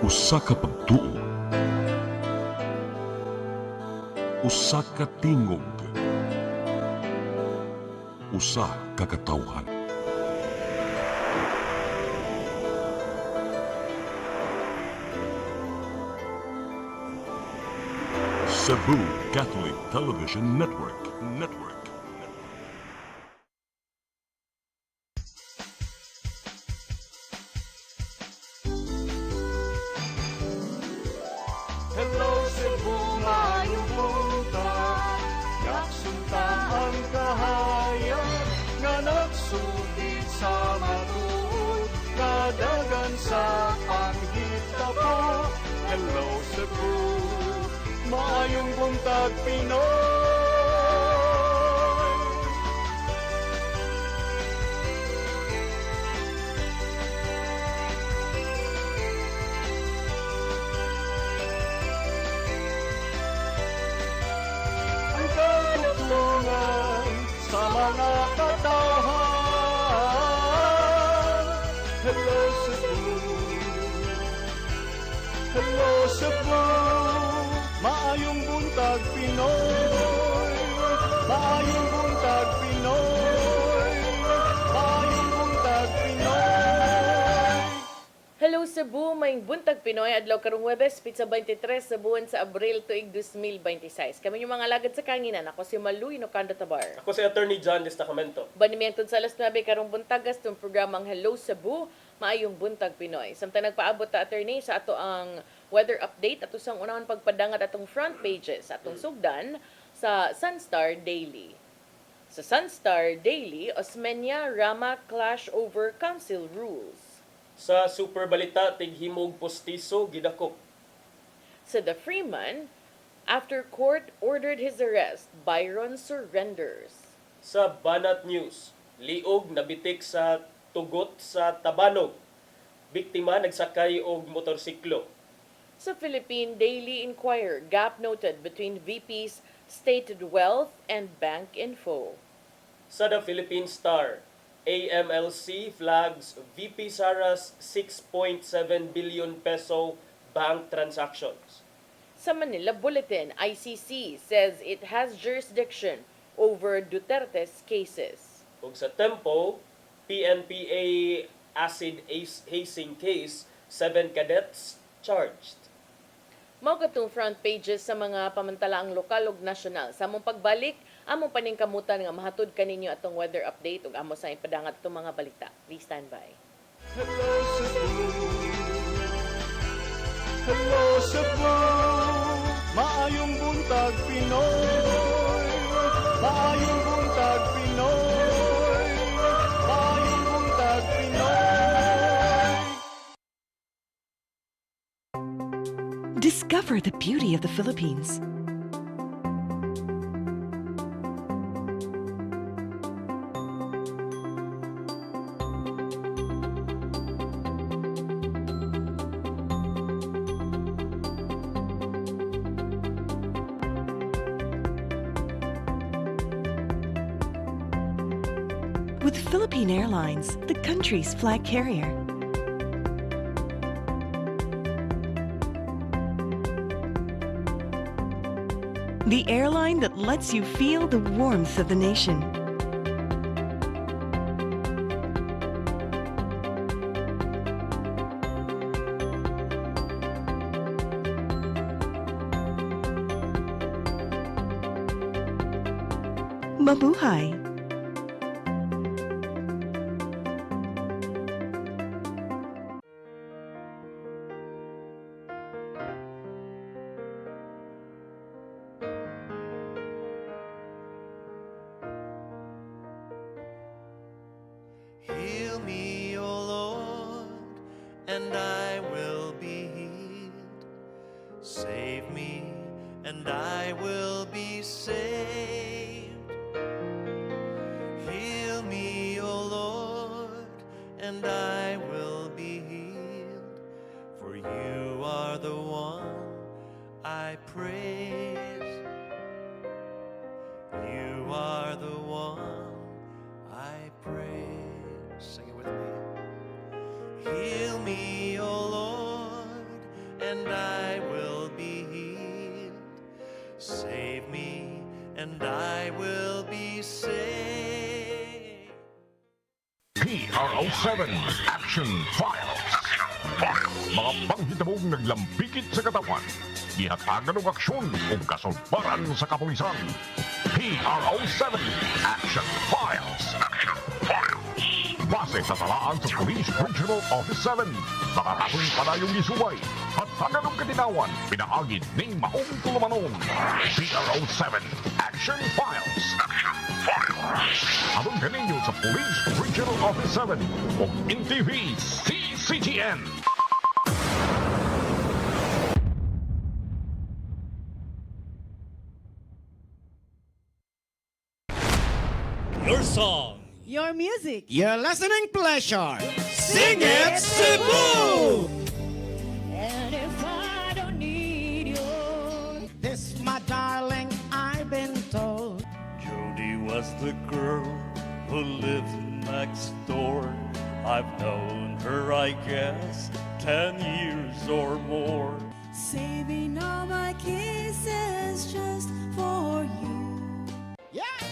Usa ka pagtuo, usa ka tingog, usa ka katawhan. Cebu Catholic Television Network. Hello Cebu, maayong buntag. Yaksunta ang kahayag nga nagsugid sa matuod, kadagan sa panghitabo. Hello Cebu, maayong buntag Pinoy. Ang katutulungan sa mga katawhan. Hello Cebu, hello Cebu, maayong buntag Pinoy, maayong buntag Pinoy, maayong buntag Pinoy. Hello Cebu, maayong buntag Pinoy, adlaw karong Huwebes, pizza 23 sa buwan sa Abril tuig 2026. Kami yung mga lagad sa kanginan. Ako si Maluy Nocando Tabar. Ako si Attorney John Destacamento. Banimientod sa alas 9 karong buntagas itong programang Hello Cebu, maayong buntag Pinoy. Samtang nagpaabot ta attorney sa ato ang weather update ato sang unahon pagpadangat atong front pages atong sugdan sa Sunstar Daily. Sa Sunstar Daily, Osmeña Rama clash over council rules. Sa Super Balita, tighimog postiso, gidakop. Sa The Freeman, after court ordered his arrest, Byron surrenders. Sa Banat News, liog nabitik sa tugot sa Tabanog. Biktima nagsakay og motorsiklo. Sa Philippine Daily Inquirer, gap noted between VP's stated wealth and bank info. Sa The Philippine Star, AMLC flags VP Sara's 6.7 billion peso bank transactions. Sa Manila Bulletin, ICC says it has jurisdiction over Duterte's cases. Ug sa Tempo, PNPA acid hazing case, 7 cadets charged. Mao katong front pages sa mga pamantalaang lokal ug nasyonal. Sa among pagbalik, among paningkamutan nga mahatod kaninyo atong weather update ug amo sa ipadangat itong mga balita. Please stand by. Hello Cebu, hello Cebu, maayong buntag Pinoy, maayong buntag Pinoy, maayong buntag Pinoy. Discover the beauty of the Philippines. With Philippine Airlines, the country's flag carrier. The airline that lets you feel the warmth of the nation. Mabuhay! Heal me, O Lord, and I will be healed. Save me, and I will be saved. Heal me, O Lord, and I will be healed. For you are the one I praise. You are the one I praise. Sing it with me. Heal me, O Lord, and I will be healed. Save me, and I will be saved. PRO7 Action Files. Mga panghitabong naglambikit sa katawan. Gihatagan ng aksyon o kasulbaran sa kapulisan. PRO7 Action Files. Base sa talaan sa Police Regional Office 7. Nakatakoy padayong gisubay. At taganong katinawan, pinaagid ng maong tulumanon. PRO7 Action Files. Abang kaninyo sa Police Regional Office 7 o NTV CCTN. Your song, Your music. your listening pleasure. Sing it, Cebu! And if I don't need you, This, my darling, I've been told. Jody was the girl who lived next door. I've known her, I guess, 10 years or more. saving all my kisses just for you. Yes!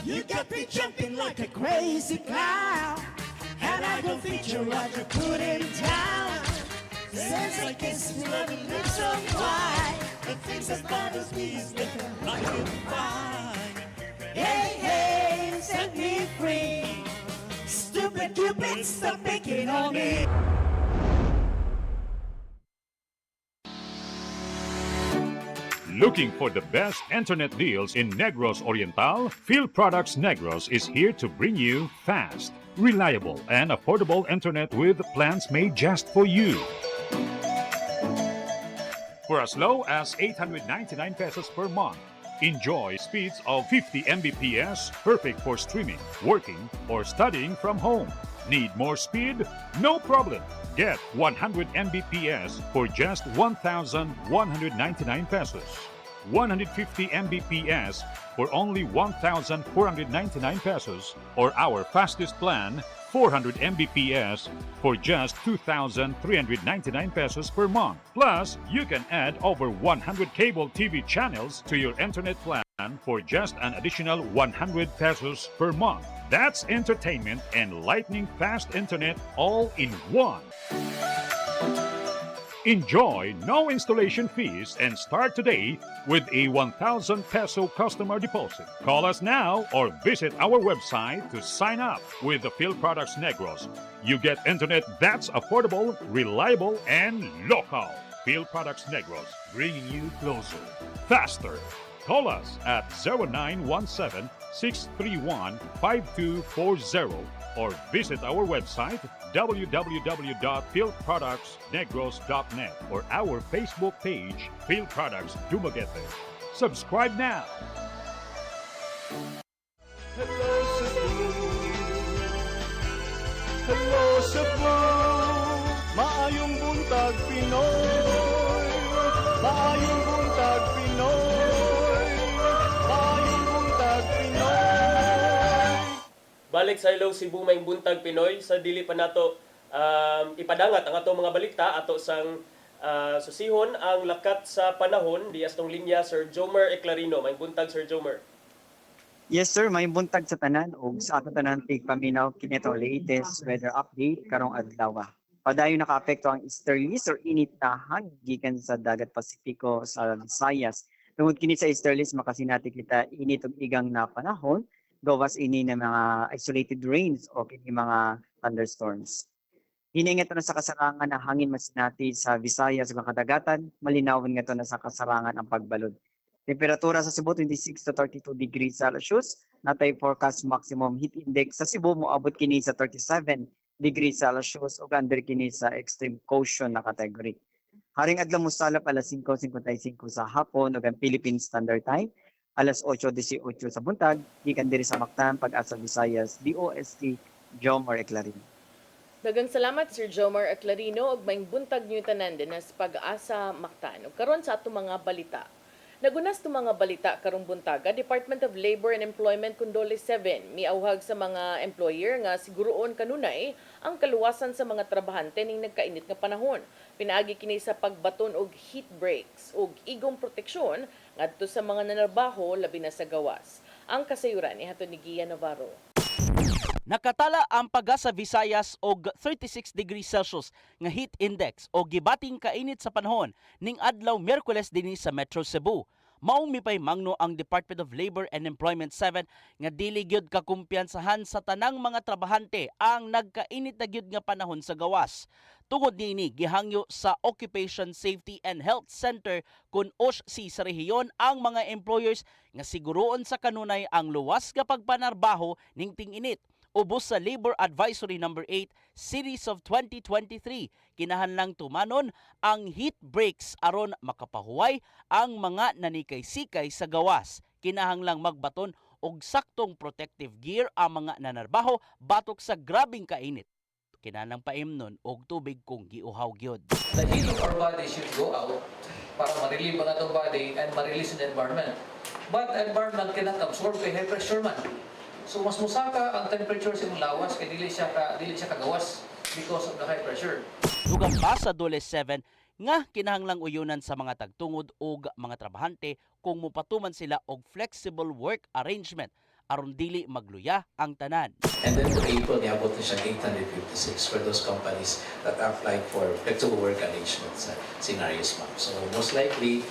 You got me jumping like a crazy clown. And I don't think you're right to put it down. Since I kissed you, let me live so wide. The things that bothers me is living like a fine. Hey, hey, set me free. Stupid Cupid, stop picking on me. Looking for the best internet deals in Negros Oriental? Field Products Negros is here to bring you fast, reliable, and affordable internet with plans made just for you. For as low as 899 pesos per month, enjoy speeds of 50 Mbps, perfect for streaming, working, or studying from home. Need more speed? No problem. Get 100 Mbps for just 1,199 pesos. 150 Mbps for only 1,499 pesos, or our fastest plan, 400 Mbps for just 2,399 pesos per month. Plus, you can add over 100 cable TV channels to your internet plan for just an additional 100 pesos per month. That's entertainment and lightning fast internet all in one. Enjoy no installation fees and start today with a 1,000 peso customer deposit. Call us now or visit our website to sign up with the Field Products Negros. You get internet that's affordable, reliable, and local. Field Products Negros, bringing you closer, faster. Call us at 0917-631-5240 or visit our website www.fieldproductsnegros.net or our Facebook page, Field Products Dumaguete. Subscribe now. Hello, Cebu. Hello, Cebu. Maayong buntag, Pinoy. Maayong buntag, Pinoy. Maayong buntag, Pinoy. Balik sa Hello Cebu Maayong Buntag Pinoy, sa dili pa nato ipadangat ang atong mga balita ato sang susihon ang lakat sa panahon di astong linya Sir Jomer Eclarino. Maayong buntag Sir Jomer. Yes sir, may buntag sa tanan ug sa ato tanan tigpaminaw kini to latest weather update karong adlaw. Padayon nakaapekto ang easterlies or init na hangin gikan sa dagat Pasipiko sa Visayas. Tungod kini sa easterlies makasinati kita init ug igang na panahon gawas ini na mga isolated rains o kini mga thunderstorms. Hiningat na sa kasarangan na hangin masinati sa Visayas ug kadagatan, malinawon nga to na sa kasarangan ang pagbalod. Temperatura sa Cebu 26 to 32 degrees Celsius, natay forecast maximum heat index sa Cebu moabot kini sa 37 degrees Celsius ug under kini sa extreme caution na category. Haring adlaw mosalap alas 5:55 sa hapon ug ang Philippine Standard Time alas 8:18 sa buntag, gikan diri sa Mactan, Pag-asa Visayas, DOST, Jomar Eclarino. Dagang salamat Sir Jomer Eclarino ug maayong buntag niyo tanan din sa Pag-asa Mactan. Ug karon sa ato mga balita. Nagunas to mga balita karong buntaga, Department of Labor and Employment Kundole 7 miauhag sa mga employer nga siguroon kanunay ang kaluwasan sa mga trabahante ning nagkainit nga panahon. Pinaagi kini sa pagbaton og heat breaks ug igong proteksyon ngadto sa mga nanarbaho labi na sa gawas. Ang kasayuran ni hatod ni Gia Navarro. Nakatala ang pagga sa Visayas og 36 degrees Celsius nga heat index o gibating kainit sa panahon ning adlaw Miyerkules dinhi sa Metro Cebu. Maong mipay mangno ang Department of Labor and Employment 7 nga dili gyud kakumpiyansahan sa tanang mga trabahante ang nagkainit na gyud nga panahon sa gawas. Tungod niini gihangyo sa Occupation Safety and Health Center kun OSHC sa rehiyon ang mga employers nga siguroon sa kanunay ang luwas nga pagpanarbaho ning ting-init. Ubos sa Labor Advisory No. 8 Series of 2023, kinahanglang tumanon ang heat breaks aron makapahuway ang mga nanikay-sikay sa gawas. Kinahanglang magbaton og saktong protective gear ang mga nanarbaho batok sa grabing kainit. Kinahanglang paimnon og tubig kung giuhaw gyud. The heat of our body should go out para ma-relieve ang atong body and ma-release in the environment. But the environment cannot absorb kay high pressure man. So mas musaka ang temperature sa imong lawas kay dili siya kagawas because of the high pressure. Dugang pa sa Dole 7 nga kinahanglang uyunan sa mga tagtungod ug mga trabahante kung mupatuman sila og flexible work arrangement aron dili magluya ang tanan. And then for April, niabot na siya 856 for those companies that applied for flexible work arrangements scenarios, ma'am. So most likely,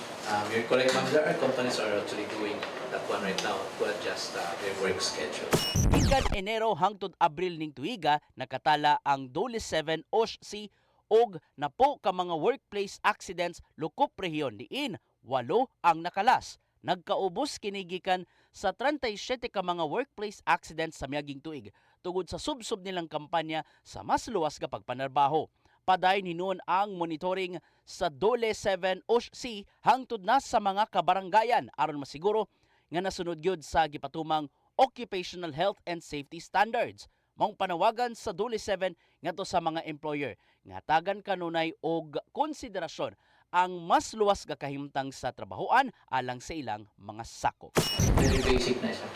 you're correct, ma'am, there are companies are actually doing that one right now to adjust their work schedule. Ikan Enero hangtod Abril ning tuiga nakatala ang Dole 7 OSHC og napo ka mga workplace accidents lukop rehiyon diin 8 ang nakalas. Nagkaubos kinigikan sa 37 ka mga workplace accidents sa miaging tuig tungod sa subsob nilang kampanya sa mas luwas nga pagpanarbaho. Padayon hinuon ang monitoring sa Dole 7 OSHC hangtod na sa mga kabaranggayan aron masiguro nga nasunod gyud sa gipatumang occupational health and safety standards. Maong panawagan sa Dole 7 ngadto sa mga employer nga tagan kanunay og konsiderasyon ang mas luwas nga kahimtang sa trabahoan alang sa ilang mga sakop. Very basic na siya.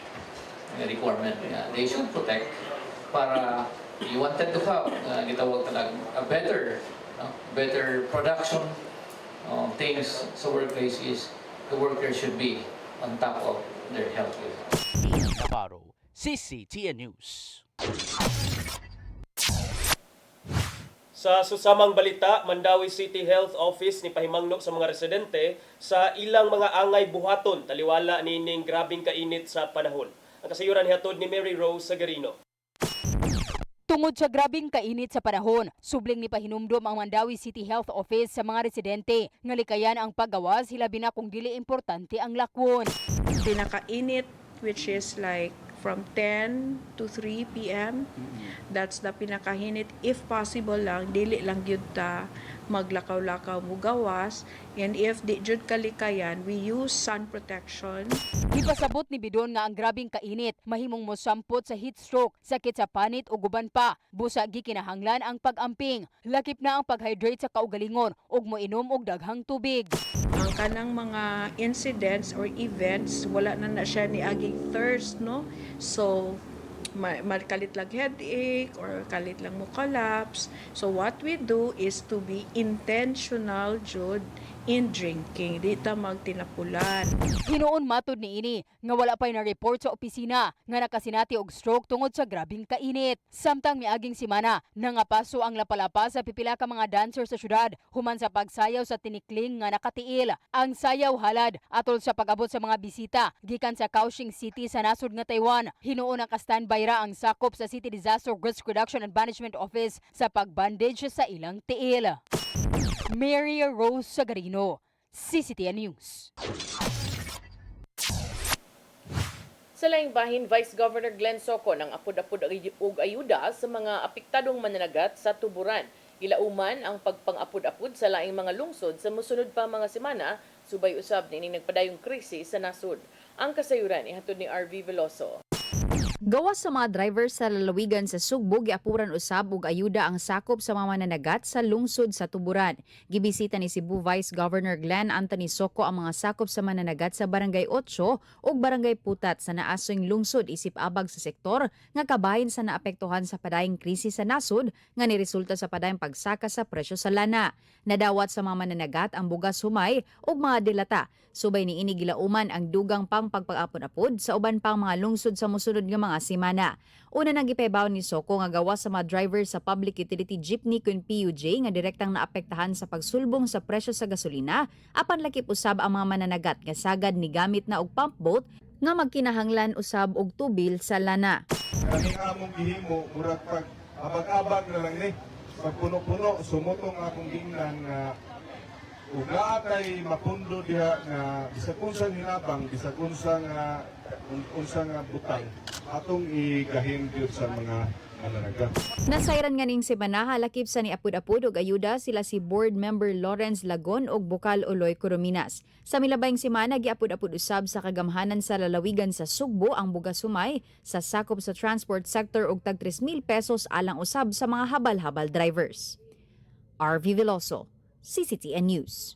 Requirement. They should protect para you wanted to have gitawag talag a better production things sa workplace is the worker should be on top of their health. Navarro, CCTN News. Sa susamang balita, Mandawi City Health Office ni pahimangno sa mga residente sa ilang mga angay buhaton taliwala nining grabing kainit sa panahon. Ang kasayuran hihatod ni Mary Rose Sagarino. Tungod sa grabing kainit sa panahon, subling ni pahinumdom ang Mandawi City Health Office sa mga residente nga likayan ang paggawas hilabi na kung dili importante ang lakwon. Pinakainit, which is like from 10 to 3 p.m. That's the pinakahinit. If possible lang, dili lang gyud ta maglakaw-lakaw mo gawas. And if di jud kalikayan, we use sun protection. Gipasabot ni Bidon nga ang grabing kainit mahimong mosampot sa heat stroke, sakit sa panit o guban pa. Busa gikinahanglan ang pag-amping. Lakip na ang pag-hydrate sa kaugalingon ug moinom og daghang tubig. Ang kanang mga incidents or events, wala na siya ni aging thirst, no? So, kalit lang headache or kalit lang mo collapse. So what we do is to be intentional jud in drinking. Di ta magtinapulan. Hinuon matod ni ini nga wala pay na report sa opisina nga nakasinati og stroke tungod sa grabing kainit. Samtang miaging semana nangapaso ang lapalapa sa pipila ka mga dancer sa syudad human sa pagsayaw sa tinikling nga nakatiil. Ang sayaw halad atol sa pag-abot sa mga bisita gikan sa Kaohsiung City sa nasud nga Taiwan. Hinuon ang ka-standby ra ang sakop sa City Disaster Risk Reduction and Management Office sa pagbandage sa ilang tiil. Mary Rose Sagarino, CCTN News. Sa laing bahin, Vice Governor Glenn Soco ng apod-apod og ayuda sa mga apektadong mananagat sa tuburan. Ilauman ang pagpang-apod-apod sa laing mga lungsod sa mosunod pa mga semana, subay usab nining nagpadayong krisis sa nasud. Ang kasayuran ihatod ni RV Veloso. Gawas sa mga driver sa lalawigan sa Sugbo, giapuran usab og ayuda ang sakop sa mga mananagat sa lungsod sa Tuburan. Gibisita ni Cebu Vice Governor Glenn Anthony Soco ang mga sakop sa mananagat sa Barangay 8 ug Barangay Putat sa naasong lungsod isip abag sa sektor nga kabahin sa naapektuhan sa padayong krisis sa nasod nga niresulta sa padayong pagsaka sa presyo sa lana. Nadawat sa mga mananagat ang bugas humay ug mga dilata. Subay ni ini gilauman ang dugang pang pagpag-apon-apod sa uban pang mga lungsod sa mosunod nga mga semana. Una nang gipaybaw ni Soco nga gawas sa mga driver sa public utility jeepney kun PUJ nga direktang naapektahan sa pagsulbong sa presyo sa gasolina apan lakip usab ang mga mananagat nga sagad ni gamit na og pump boat nga magkinahanglan usab og tubil sa lana. Kaning among gihimo murag pag abag-abag na lang ni. Pag puno-puno sumutong akong gingnan nga ug naatay mapundo diha nga bisag unsa hinabang bisag unsa nga butang atong igahin gyud sa mga mananagat. Nasayran nga ning semana halakip sa niapud-apud og ayuda sila si board member Lawrence Lagon ug Bukal Uloy Corominas. Sa milabayng semana giapud-apud usab sa kagamhanan sa lalawigan sa Sugbo ang bugas sumay sa sakop sa transport sector og tag 3,000 pesos alang usab sa mga habal-habal drivers. RV Veloso, CCTN News.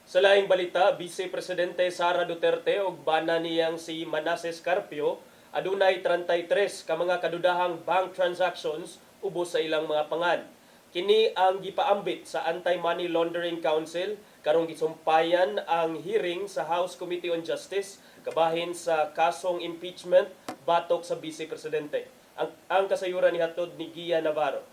Sa laing balita, Vice Presidente Sara Duterte ug bana niyang si Manasseh Carpio adunay 33 ka mga kadudahang bank transactions ubos sa ilang mga pangan. Kini ang gipaambit sa Anti-Money Laundering Council karong gisumpayan ang hearing sa House Committee on Justice kabahin sa kasong impeachment batok sa Vice Presidente. Ang kasayuran ni hatod ni Gia Navarro.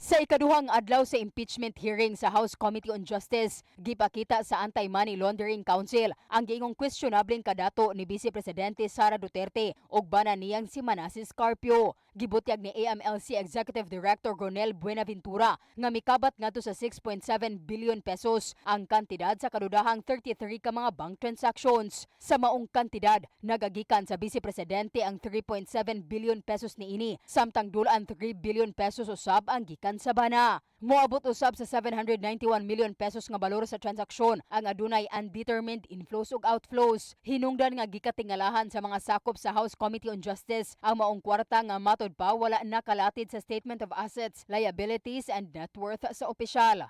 Sa ikaduhang adlaw sa impeachment hearing sa House Committee on Justice, gipakita sa Anti-Money Laundering Council ang giingong questionableng kadato ni Vice Presidente Sara Duterte ug bana niyang si Manasseh Carpio. Gibutyag ni AMLC Executive Director Ronel Buenaventura nga mikabat ngadto sa 6.7 billion pesos ang kantidad sa kadudahang 33 ka mga bank transactions. Sa maong kantidad, nagagikan sa Vice Presidente ang 3.7 billion pesos niini, samtang dulan 3 billion pesos usab ang gikan sa bana. Moabot usab sa 791 million pesos nga balor sa transaksyon ang adunay undetermined inflows ug outflows. Hinungdan nga gikatingalahan sa mga sakop sa House Committee on Justice ang maong kwarta nga matod pa wala nakalatid sa Statement of Assets, Liabilities and Net Worth sa opisyal.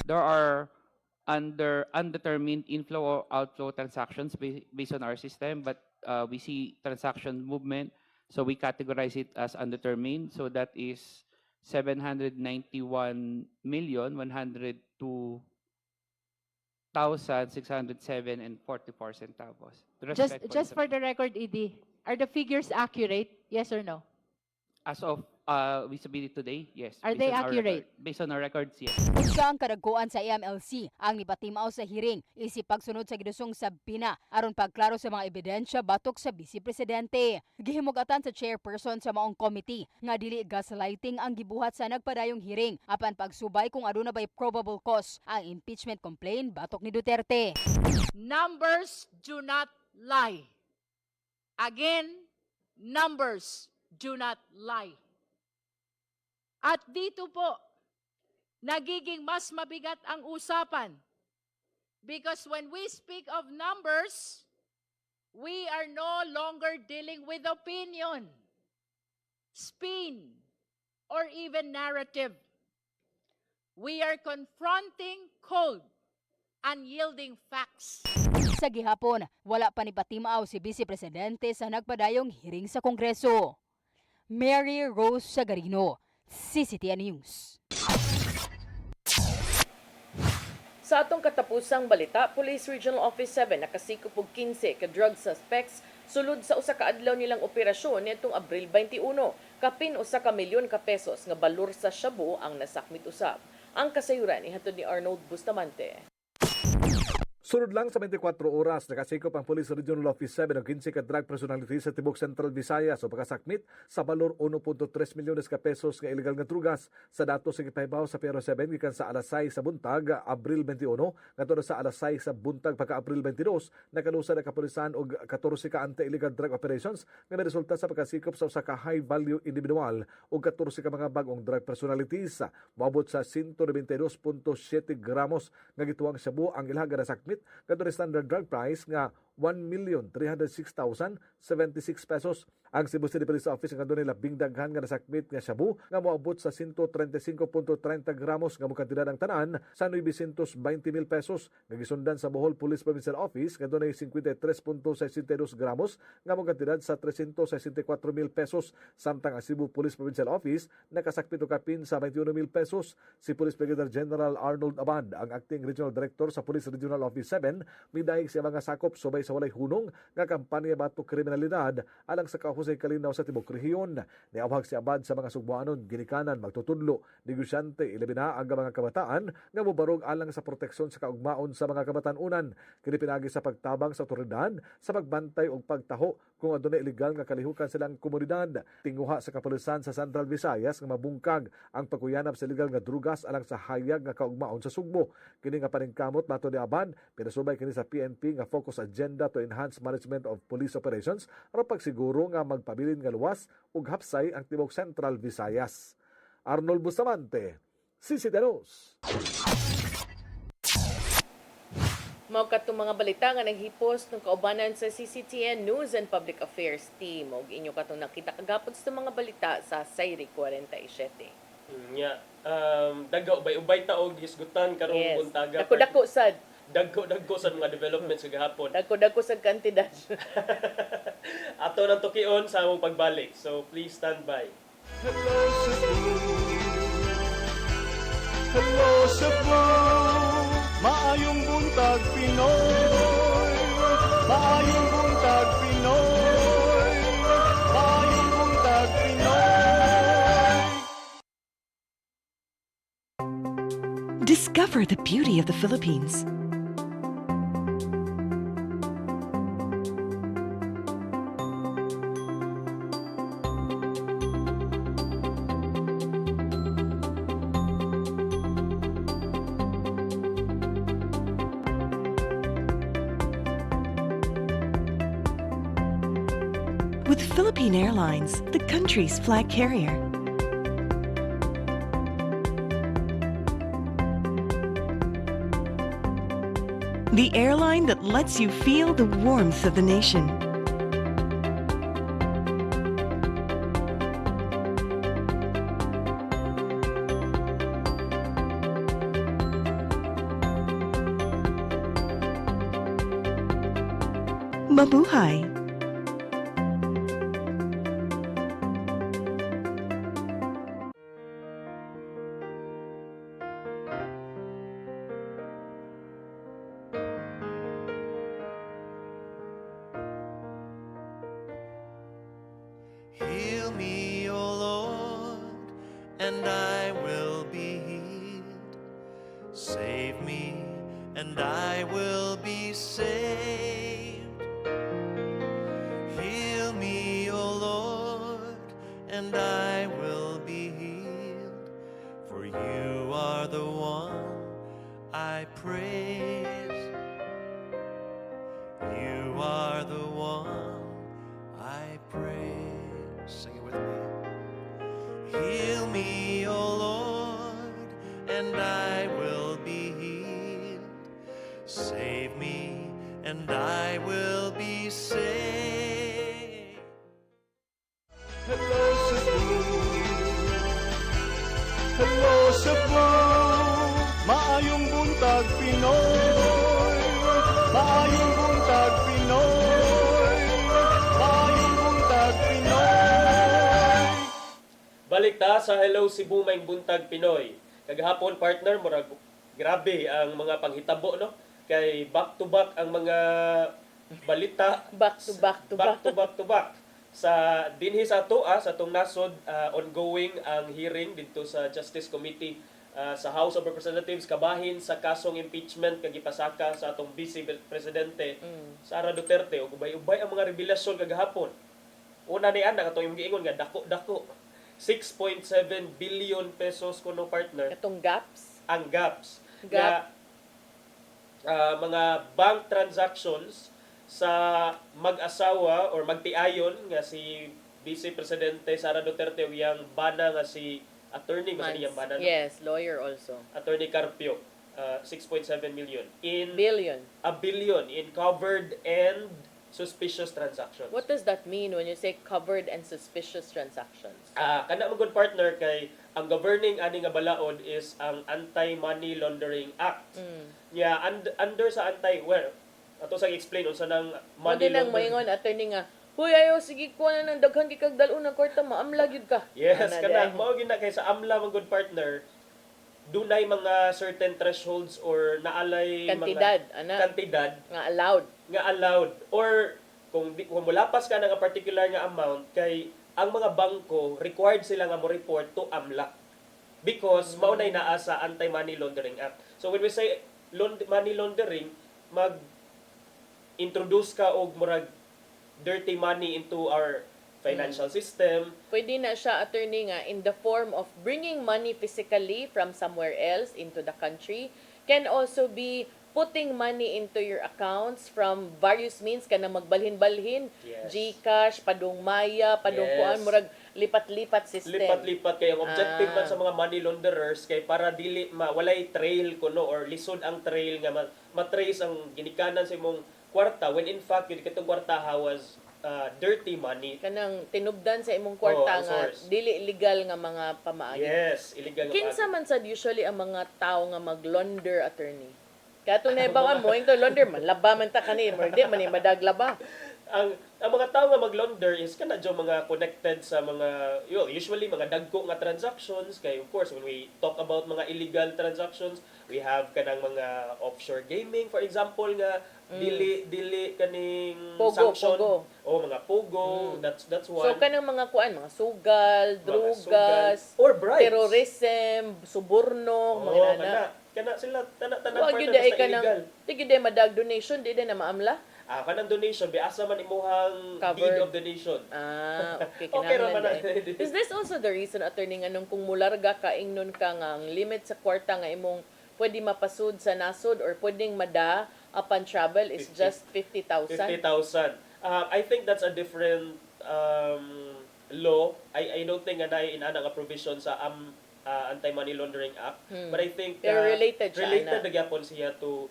There are undetermined inflow or outflow transactions based on our system, but we see transaction movement, so we categorize it as undetermined. So that is 791,102,607.44 centavos. Just for the record, ED, are the figures accurate? Yes or no? As of we submitted today, yes. Are they accurate? Based on our records, yes. Usa ang kadagkuan sa AMLC ang nipatimaw sa hearing isip pagsunod sa gidusong sabpina aron pagklaro sa mga ebidensya batok sa Vice Presidente. Gihimugatan sa chairperson sa maong committee nga dili gaslighting ang gibuhat sa nagpadayong hearing apan pagsubay kung aduna bay probable cause ang impeachment complaint batok ni Duterte. Numbers do not lie. Again, numbers do not lie. At dito po, nagiging mas mabigat ang usapan. Because when we speak of numbers, we are no longer dealing with opinion, spin, or even narrative. We are confronting cold, unyielding facts. Sa gihapon, wala pa ni patimaw si Vice Presidente sa nagpadayong hearing sa Kongreso. Mary Rose Sagarino, CCTN News. Sa atong katapusang balita, Police Regional Office 7 nakasikop og 15 ka drug suspects sulod sa usa ka adlaw nilang operasyon nitong Abril 21. Kapin usa ka milyon ka pesos nga balor sa shabu ang nasakmit usab. Ang kasayuran ihatod ni Arnold Bustamante. Sunod lang sa 24 oras, nakasikop ang Police Regional Office 7 ng 15 ka drug personality sa Tibok Central Visayas o pagkasakmit sa balor 1.3 milyones ka pesos nga illegal nga drugas sa datos sa gipahibaw sa Pero 7 gikan sa alas 6 sa Buntag, Abril 21, ngadto sa alas 6 sa Buntag pagka Abril 22, nakalusa na kapulisan og 14 ka anti-illegal drug operations nga resulta sa pagkasikop sa usa ka high value individual og 14 ka mga bagong drug personalities. Moabot sa 192.7 gramos nga gituwang shabu ang ilha nga nasakmit kadto standard drug price nga 1,306,076 pesos. Ang Cebu City Police Office nga doon labing daghan nga nasakmit nga shabu nga moabot sa 135.30 gramos nga kantidad ang tanan sa 920,000 pesos. Nga gisundan sa Bohol Police Provincial Office nga doon 53.62 gramos nga kantidad sa 364,000 pesos. Samtang ang Cebu Police Provincial Office nakasakmit og kapin sa 21,000 pesos. Si Police Brigadier General Arnold Abad, ang Acting Regional Director sa Police Regional Office 7, midayeg siya mga sakop subay sa walay hunong nga kampanya batok kriminalidad alang sa kahusay kalinaw sa tibok rehiyon. Niabhag si Abad sa mga Sugbuanon, ginikanan, magtutudlo, negosyante, ilabi na ang mga kabataan nga mobarog alang sa proteksyon sa kaugmaon sa mga kabatanunan. Kini pinagi sa pagtabang sa otoridad sa pagbantay o pagtaho kung adunay illegal nga kalihukan silang komunidad. Tinguha sa kapulisan sa Central Visayas nga mabungkag ang pagkuyanap sa illegal nga drugas alang sa hayag nga kaugmaon sa Sugbo. Kini nga paningkamot bato ni Abad, pinasubay kini sa PNP nga focus agenda to enhance management of police operations aron pagsiguro nga magpabilin nga luwas ug hapsay ang tibok Central Visayas. Arnold Bustamante, CCTV News. Mao katong mga balita nga naghipos ng kaubanan sa CCTN News and Public Affairs Team ug inyo katong nakita kagapon sa mga balita sa Sayri 47. Nya, daggo ubay ta og hisgutan karong buntaga. Dako-dako sad. Dagko sa mga developments sa gahapon. Dako-dako sa kantidad. Ato nang tukion sa among pagbalik. So please stand by. Hello Cebu, hello Cebu, maayong buntag Pinoy, maayong buntag Pinoy, maayong buntag Pinoy. Discover the beauty of the Philippines. With Philippine Airlines, the country's flag carrier. The airline that lets you feel the warmth of the nation. Mabuhay! Heal me, O Lord, and I will be healed. Save me, and I will be saved. Heal me, O Lord, and I will be healed. For you are the one I praise. You are the one I praise. Sing it with me. Heal me, O Lord, and I will be healed. Save me, and I will be saved. Hello, Cebu. Hello, Cebu. Maayong buntag Pinoy. Maayong buntag Pinoy. Maayong buntag Pinoy. Balik ta sa Hello Cebu Maayong Buntag Pinoy. Kagahapon partner murag grabe ang mga panghitabo no. Kay back to back ang mga balita back to back. Sa dinhi sa ato sa atong nasod ongoing ang hearing dito sa Justice Committee sa House of Representatives kabahin sa kasong impeachment kag gipasaka sa atong Vice Presidente Sara Duterte ug ubay-ubay ang mga revelasyon kagahapon. Una ni ana katong giingon nga dako 6.7 billion pesos kuno partner. Katong gaps. Ang gaps. Nga mga bank transactions sa mag-asawa or magtiayon nga si Vice Presidente Sara Duterte ug yang bana nga si attorney nga niyang bana. Yes, lawyer also. Attorney Carpio. 6.7 million in Billion. a billion in covered and suspicious transactions. What does that mean when you say covered and suspicious transactions? Kana mo good partner kay ang governing ani nga balaod is ang Anti-Money Laundering Act. Yeah, under sa ato sa explain unsa nang money Hindi nang laundering. moingon attorney nga, "Huy ayo sige ko na nang daghan kay dalo ng kwarta maamlag yun ka." Yes, Ana, kana day. mao gina kay sa amla mga good partner dunay mga certain thresholds or naalay Kantidad, mga kantidad nga allowed or kung mulapas ka nga particular nga amount kay ang mga bangko required sila nga mo report to AMLAC because mao nay naa sa Anti-Money Laundering Act. So when we say money laundering, mag introduce ka og murag dirty money into our financial system. Pwede na siya attorney nga in the form of bringing money physically from somewhere else into the country, can also be putting money into your accounts from various means kana magbalhin-balhin, Yes. GCash, padung Maya, padung Yes. kuan murag lipat-lipat system. Lipat-lipat kay ang objective man sa mga money launderers kay para dili walay trail kuno or lisod ang trail nga matrace ang ginikanan sa imong kwarta when in fact yung katong kwarta was dirty money. Kanang tinubdan sa imong kwarta ang nga source. dili illegal nga mga pamaagi. Yes, illegal nga Kinsa man sad usually ang mga tao nga mag-launder attorney. Kato na ibang mo, yung launder man, laba man ta kani, di man madaglaba. ang mga tao nga mag-launder is kana jo mga connected sa mga usually mga dagko nga transactions kay of course when we talk about mga illegal transactions we have kanang mga offshore gaming for example nga dili kaning sanction o mga pogo that's one. So kanang mga kuan, mga sugal, Mga drugas, sugal, or bribes. terrorism, suborno, mga nana. Kana sila tanan Wag partner yun ay basta illegal. kanang tigid day madag donation di day na maamla. Kanang donation biasa man imuhang deed of donation. Okay, Okay ra man. Is this also the reason attorney nga nung kung mularga ka ingnon ka nga ang limit sa kwarta nga imong pwede mapasud sa nasod or pwedeng mada upon travel is just 50,000? 50,000. I think that's a different law. I don't think na inana nga provision sa Anti-Money Laundering Act. But I think Pero related siya, related ana. na gyapon siya to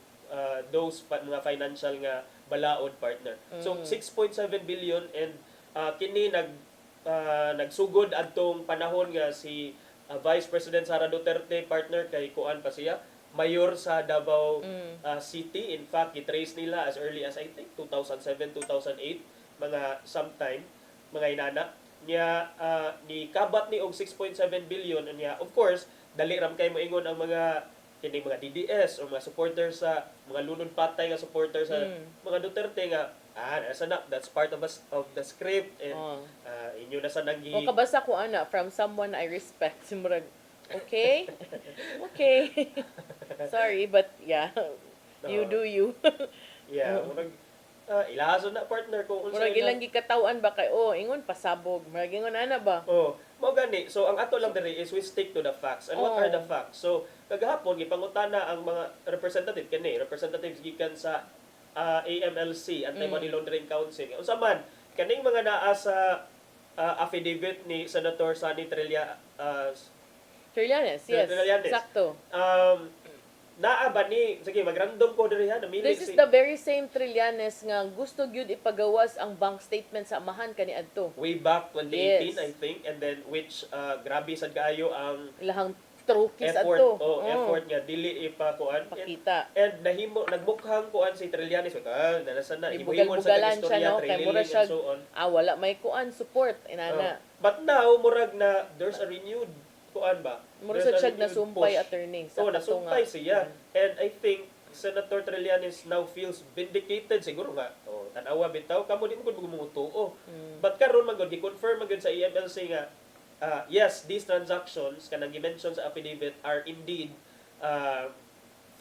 those mga financial nga balaod partner. So 6.7 billion and kini nagsugod adtong panahon nga si Vice President Sara Duterte partner kay kuan pa siya mayor sa Davao City. In fact, i-trace nila as early as I think 2007, 2008 mga sometime mga inana niya ni kabat ni og 6.7 billion niya. Of course, dali ram kay moingon ang mga kini mga DDS o mga supporters sa mga lunod patay nga supporters sa mga Duterte nga nasa na, that's part of the script and inyo na sa nagi O kabasa ko ana from someone I respect murag okay? Okay. Sorry, but yeah. You do you. Yeah, murag ilahason na partner ko unsa Murag ilang gikatawan ba kay ingon pasabog. Murag ingon ana ba? Mao gani. So ang ato lang diri is we stick to the facts. And what are the facts? So kagahapon gipangutana ang mga representatives gikan sa AMLC, Anti-Money Laundering Council. Unsa man kaning mga naa sa affidavit ni Senator Sani Trillanes, yes. Sakto. Naa ba ni sige mag-random ko diri ha namili This is the very same Trillanes nga gusto gyud ipagawas ang bank statement sa amahan kaniadto. way back 2018 Yes. I think, and then which grabe sad kaayo ang Ilahang trukis effort adto. effort nga dili ipakuan Pakita. and nahimo nagmukhang kuan si Trillanes nanasan na Ibugal-bugalan siya no kay mura siya so on. wala may kuan support inana. But now murag na there's a renewed kuan ba? Mura There's sad a siya renewed nasumpay push. attorney sa nasumpay siya. And I think Senator Trillanes now feels vindicated siguro nga. Tanawa bitaw kamo di mo gud mumutuo. But karon man gud gi-confirm man gud sa EMLC nga yes, these transactions kanang gi-mention sa affidavit are indeed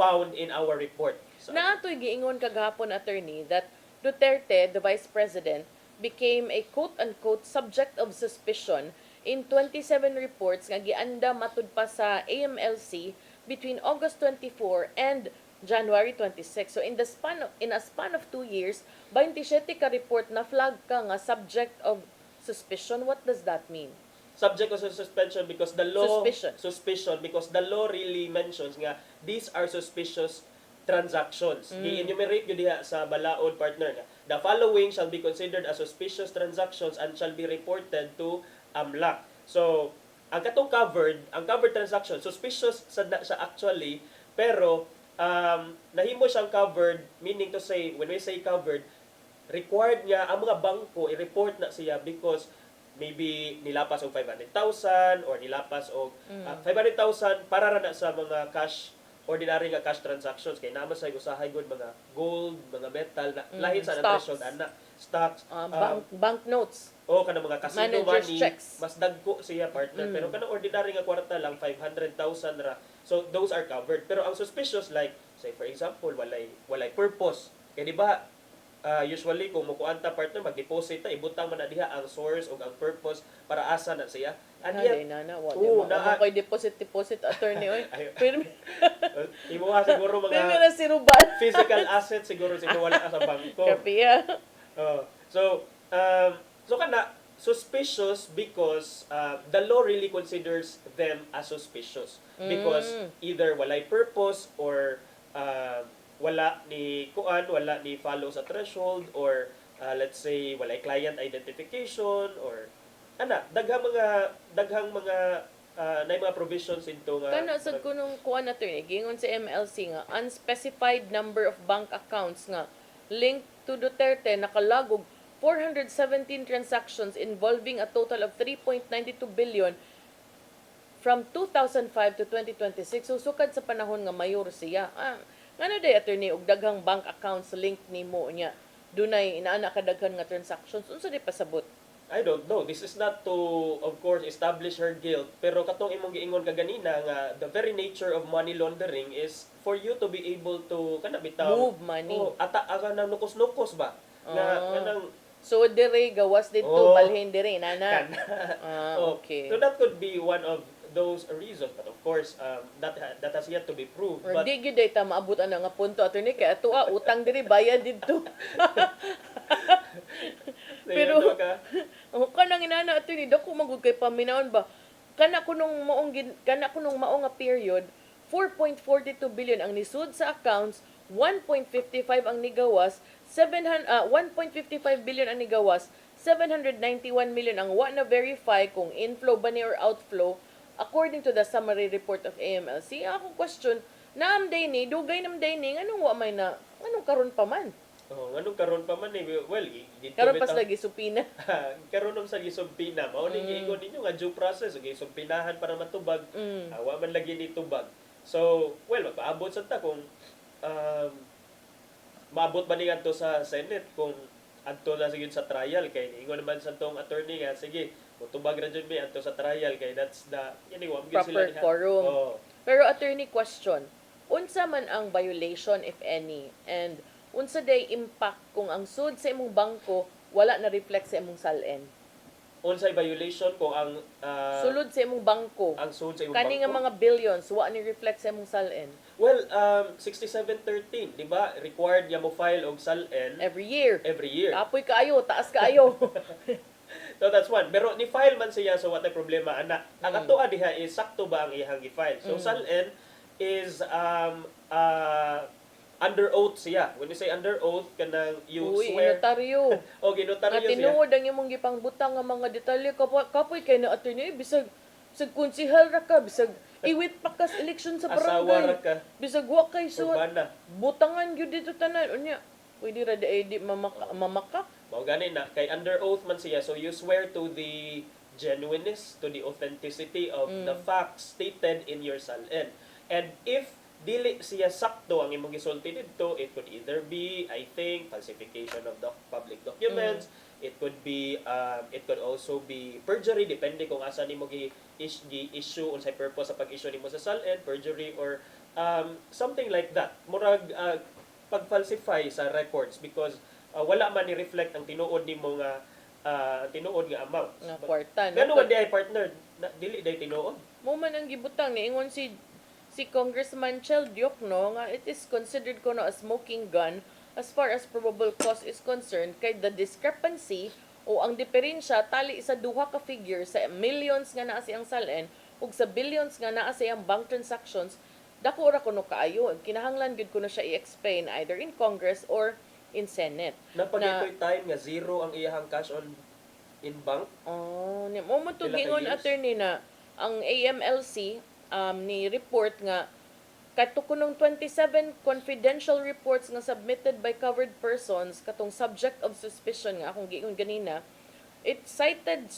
found in our report. So, Naatoy giingon kagahapon attorney that Duterte, the Vice President, became a quote-unquote subject of suspicion in 27 reports nga gianda matud pa sa AMLC between August 24 and January 26. So in a span of 2 years, 27 ka report na flag ka nga subject of suspicion. What does that mean? subject of suspension because the law Suspicion. because the law really mentions nga these are suspicious transactions. I-enumerate yun diha sa balaod, partner nga. The following shall be considered as suspicious transactions and shall be reported to AMLAC. So, ang covered transaction, suspicious siya actually, pero nahimo siyang covered, meaning to say, when we say covered, required nga ang mga bangko i-report na siya because maybe nilapas og 500,000 or nilapas og 500,000 para ra na sa mga ordinary nga cash transactions kay naman sa usahay gud mga gold, mga metal na lahi sa threshold ana stocks, bank notes o kanang mga casino managers money checks. mas dagko siya, partner, pero kanang ordinary nga kwarta lang 500,000 ra, so those are covered. Pero ang suspicious, like say for example walay purpose kay di ba usually kung mukuan ta, partner, mag-deposit ta, ibutang man na diha ang source o ang purpose para asa na siya. And yet, ko'y deposit attorney oy. Pero imo siguro mga na si Ruban. Physical assets siguro wala sa bangko. Kapiya. So kana suspicious because the law really considers them as suspicious because either walay purpose or wala ni follow sa threshold or let's say walay client identification or daghang mga na mga provisions into nga kana sad kunong kuan attorney gingon sa MLC nga unspecified number of bank accounts nga linked to Duterte nakalagog 417 transactions involving a total of 3.92 billion from 2005 to 2026. So sukad sa panahon nga mayor siya. Ngano day attorney og daghang bank accounts linked nimo nya dunay inaana ka daghan nga transactions unsa day pasabot? I don't know. This is not to, of course, establish her guilt. Pero katong imong giingon kaganina nga the very nature of money laundering is for you to be able to bitaw move money. Aga nang nukos-nukos ba? Nang so dire gawas dito balhin dire nana. Okay. So that could be one of those reasons, but of course that has yet to be proved. But di gyud ta maabot ana nga punto attorney kay ato utang dire bayad didto. Pero kanang inana attorney dako magud kay paminawon ba kana kunong maong nga period 4.42 billion ang nisud sa accounts, 1.55 ang nigawas, 1.55 billion ang nigawas, 791 million ang wa na verify kung inflow ba ni or outflow according to the summary report of AMLC. Ako question, naamday ni dugay namday ni anong wa may na anong karon pa man? Anong karon pa man well, karon pas lagi supina. Karon sa gisupina, mao ning giingon ninyo nga due process, gisupinahan para matubag. Wa man lagi ni tubag. So, well, magpaabot sa ta kung maabot ba ni adto sa Senate kung adto na sigud sa trial kay ingon naman sa tong attorney nga sige, mutubag ra jud mi adto sa trial kay that's the proper forum. Pero attorney, question, unsa man ang violation if any and unsa day impact kung ang sud sa imong bangko wala na reflect sa imong salen? Unsay violation kung ang sulod sa imong bangko, ang sulod sa imong kani nga mga billions wa ni reflect sa imong salen? Well, 6713, di ba? Required niya mo file og salen every year. Apoy kaayo, taas kaayo. So that's one. Pero ni file man siya, so what ay problema ana. Ang ato diha is sakto ba ang iyang gi-file. So salen is under oath siya. When you say under oath, kanang you swear. Notaryo. Ginotaryo siya. Tinuod ang imong gipangbutang nga mga detalye kapoy kay na attorney bisag konsehal ra ka, bisag iwit pa ka sa election sa barangay. Asawa ra ka. Bisag wa kay suwat. Butangan gyud dito tanan unya. Pwede ra di mamaka. Mao gani na kay under oath man siya, so you swear to the genuineness, to the authenticity of the facts stated in your salen. And if dili siya sakto ang imong gisulti didto, it could either be, I think, falsification of the public documents. It could be it could also be perjury, depende kung asa nimo gi-issue unsay purpose sa pag-issue nimo sa salen, perjury or something like that. Murag pag-falsify sa records because wala man ni reflect ang tinuod nimo nga tinuod nga amount. Nga kwarta. Ngano man di ay partner, dili day tinuod. Mo man ang gibutang ni ingon si Congressman Chel Diokno nga it is considered kono a smoking gun as far as probable cause is concerned kay the discrepancy O ang diferensya tali sa duha ka figure sa millions nga naa siyang salen ug sa billions nga naa siyang bank transactions, dako ra kuno kaayo. Kinahanglan gid kuno siya i-explain either in Congress or in Senate. Napagitoy time nga zero ang iyahang cash on in bank. Oh, mo mo to Pila ka gingon years? attorney na ang AMLC ni report nga kadto kunong 27 confidential reports nga submitted by covered persons katong subject of suspicion nga akong giingon ganina, it cited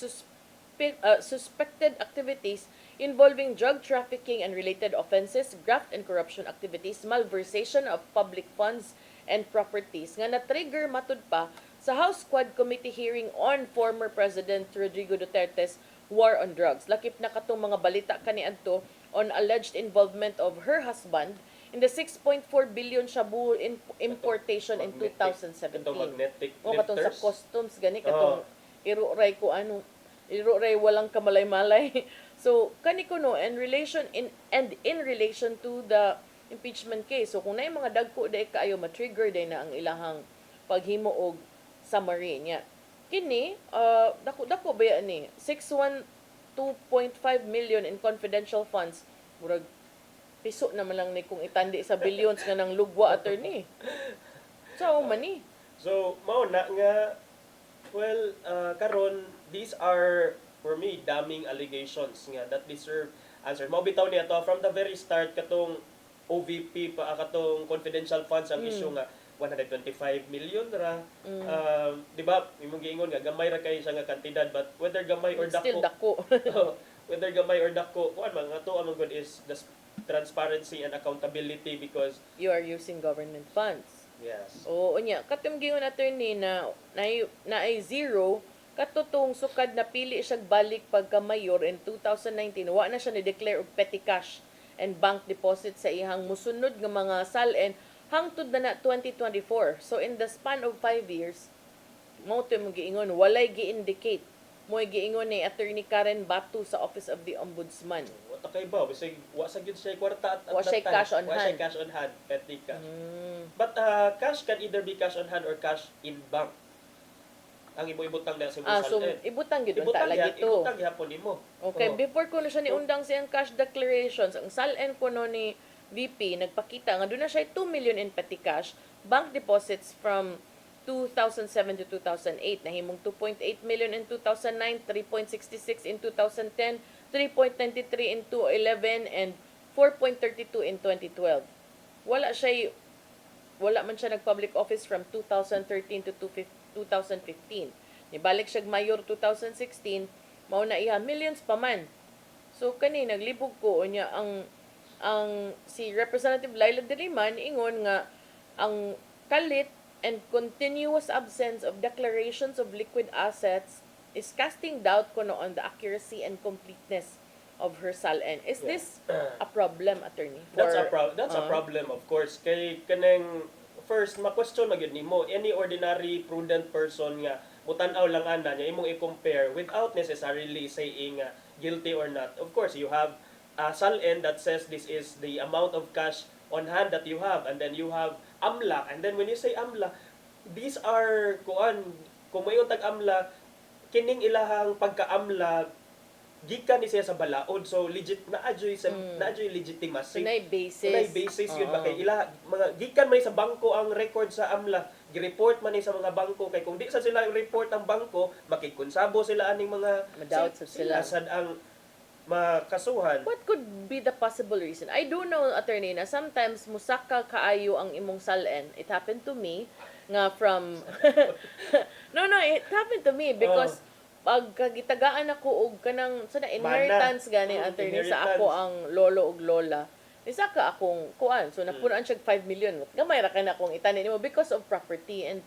suspected activities involving drug trafficking and related offenses, graft and corruption activities, malversation of public funds and properties nga na-trigger matud pa sa House Quad Committee hearing on former President Rodrigo Duterte's war on drugs. Lakip na katong mga balita kaniadto on alleged involvement of her husband in the 6.4 billion shabu importation in 2017. Itong magnetic O katong sa lifters. customs gani katong iruray ko iruray walang kamalay-malay. So kani kuno in relation to the impeachment case. So kung naay mga dagko day kaayo ma-trigger day na ang ilahang paghimo og summary niya. Kini dako ba yan ni 2.5 million in confidential funds. Murag piso naman lang ni kung itandi sa billions nga ng lugwa attorney. So man ni. So mao na nga karon these are for me damning allegations nga that deserve answer. Mao bitaw niya to from the very start katong OVP pa katong confidential funds ang issue nga 125 million ra. Di ba? Imong giingon nga gamay ra kay siya nga kantidad but whether gamay or dako. Still dako. Whether gamay or dako, kuan man nga to among good is the transparency and accountability because You are using government funds. yes. Oo nya, katong giingon attorney na ay zero katutong sukad na pili siya balik pagka mayor in 2019 wa na siya ni declare og petty cash and bank deposit sa ihang musunod nga mga salen hangtod na 2024. So in the span of 5 years, mo to mo giingon walay gi-indicate. Mo giingon ni Attorney Karen Batu sa Office of the Ombudsman. Wa ta kay ba bisig wa sa gyud siya kwarta at Wa siya that time. cash on Wa hand. siya cash on hand, petty cash. But cash can either be cash on hand or cash in bank. Ang ibutang na sa So ibutang gyud ta lagi to. Ibutang gyapon nimo. Okay, before ko na siya niundang siyang cash declarations, ang salen ko no ni VP, nagpakita nga doon na siya 2 million in petty cash, bank deposits from 2007 to 2008, nahimong 2.8 million in 2009, 3.66 in 2010, 3.93 in 2011, and 4.32 in 2012. Wala man siya nag-public office from 2013 to 2015. Nibalik siya mayor 2016, mao na iha millions pa man. So kani naglibog ko unya ang si Representative Laila de Liman ingon nga ang kalit and continuous absence of declarations of liquid assets is casting doubt kuno on the accuracy and completeness of her salen. Is this a problem, attorney? That's a problem of course kay kanang first ma-question magyud nimo any ordinary prudent person nga mutan-aw lang ana niya imong i-compare without necessarily saying guilty or not. Of course you have salen that says this is the amount of cash on hand that you have and then you have amla and then when you say amla these are kung mayon tag amla kining ilahang pagka-amla gikan ni siya sa balaod so legit naadyoy legitimacy Unay basis yun ba kay ila mga gikan man sa bangko ang record sa amla gi-report man ni sa mga bangko kay kung di sa sila report ang bangko makikonsabo sila aning mga ma-doubt sila sad ang makasuhan. What could be the possible reason? I do know, attorney, na sometimes musaka kaayo ang imong salen. It happened to me nga from No, it happened to me because pag kagitagaan ako og kanang sa inheritance gani attorney sa ako ang lolo ug lola. Nisaka akong kuan. So napunan siya 5 million. Gamay ra kana akong itanin mo because of property and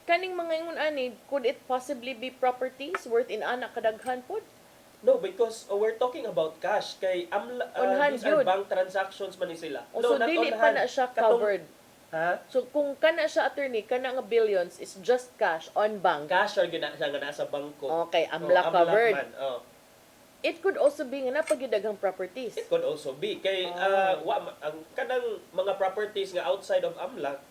kaning mga ingon ani, could it possibly be properties worth in anak kadaghan pod? No, because we're talking about cash. Kay these are bank transactions man ni sila. So, dili pa na siya covered. So, kung kana siya, attorney, kana nga billions is just cash on bank. Cash or siya nga nasa bangko. Okay, amla covered. Man, It could also be nga napagidaghang properties. It could also be. Kay ang kanang mga properties nga outside of amla,